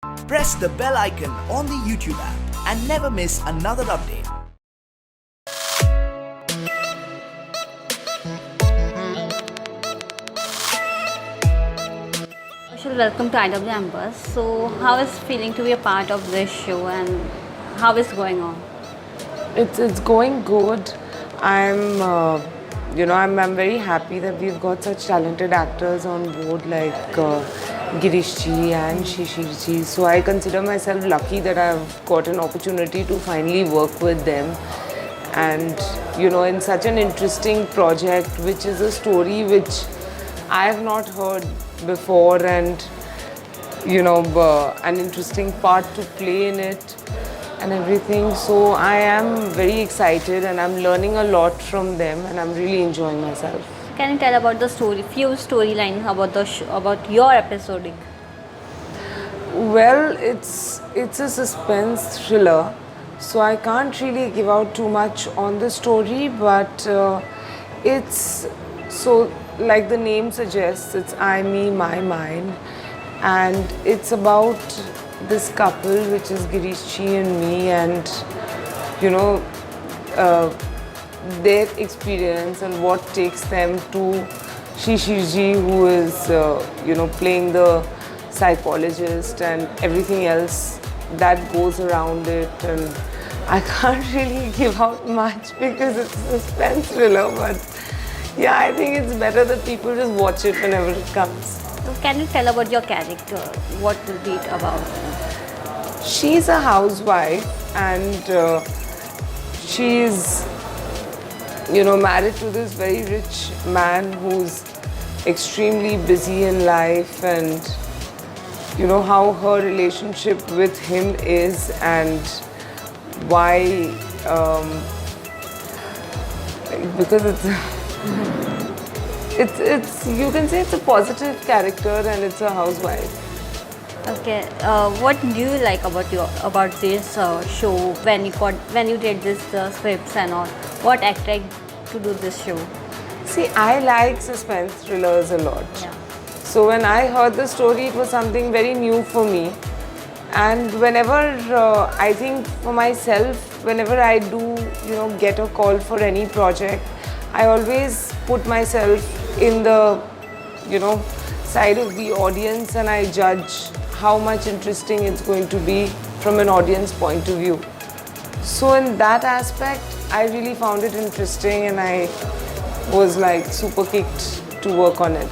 Press the bell icon on the YouTube app and never miss another update. Welcome to IW Ambus. So, how is it feeling to be a part of this show and how is it going on? It's going good. I'm very happy that we've got such talented actors on board like Girish ji and Shishir ji. So I consider myself lucky that I've got an opportunity to finally work with them. And in such an interesting project, which is a story which I have not heard before, and an interesting part to play in it and everything. So I am very excited and I'm learning a lot from them and I'm really enjoying myself. Can you tell about the story, few storylines about the about your episodic? Well, it's a suspense thriller, so I can't really give out too much on the story, but it's so like the name suggests, it's I, me, my, mine, and it's about this couple, which is Girish ji and me, and their experience and what takes them to Shishir ji, who is playing the psychologist, and everything else that goes around it. And I can't really give out much because it's a suspense thriller, but yeah, I think it's better that people just watch it whenever it comes. So, can you tell about your character? What will be it about? She's a housewife and she's married to this very rich man who's extremely busy in life, and how her relationship with him is and why because it's you can say it's a positive character and it's a housewife. Okay, what do you like about this show when you did this scripts and all? What attracted to do this show? See, I like suspense thrillers a lot. Yeah. So when I heard the story, it was something very new for me. And whenever I think for myself, whenever I do get a call for any project, I always put myself in the side of the audience and I judge how much interesting it's going to be from an audience point of view. So in that aspect, I really found it interesting and I was like super kicked to work on it.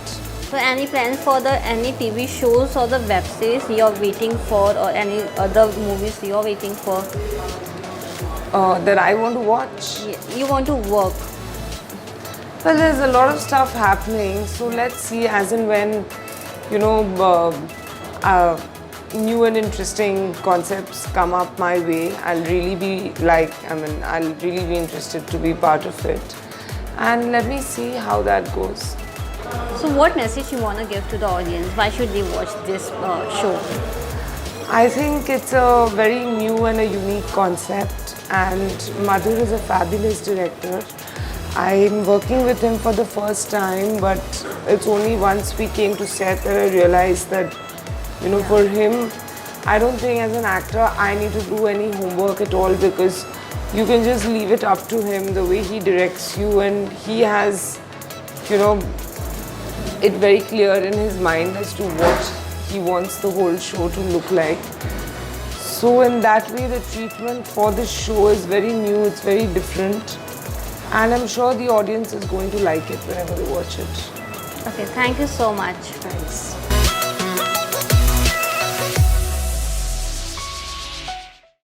So any plans for any TV shows or the web series you're waiting for, or any other movies you're waiting for? That I want to watch? You want to work? Well, there's a lot of stuff happening, so let's see as and when new and interesting concepts come up my way, I'll really be interested to be part of it. And let me see how that goes. So what message you want to give to the audience? Why should they watch this show? I think it's a very new and a unique concept, and Madhur is a fabulous director. I'm working with him for the first time, but it's only once we came to set that I realized that for him, I don't think as an actor I need to do any homework at all, because you can just leave it up to him the way he directs you, and he has it very clear in his mind as to what he wants the whole show to look like. So in that way, the treatment for this show is very new, it's very different, and I'm sure the audience is going to like it whenever they watch it. Okay, thank you so much. Thanks.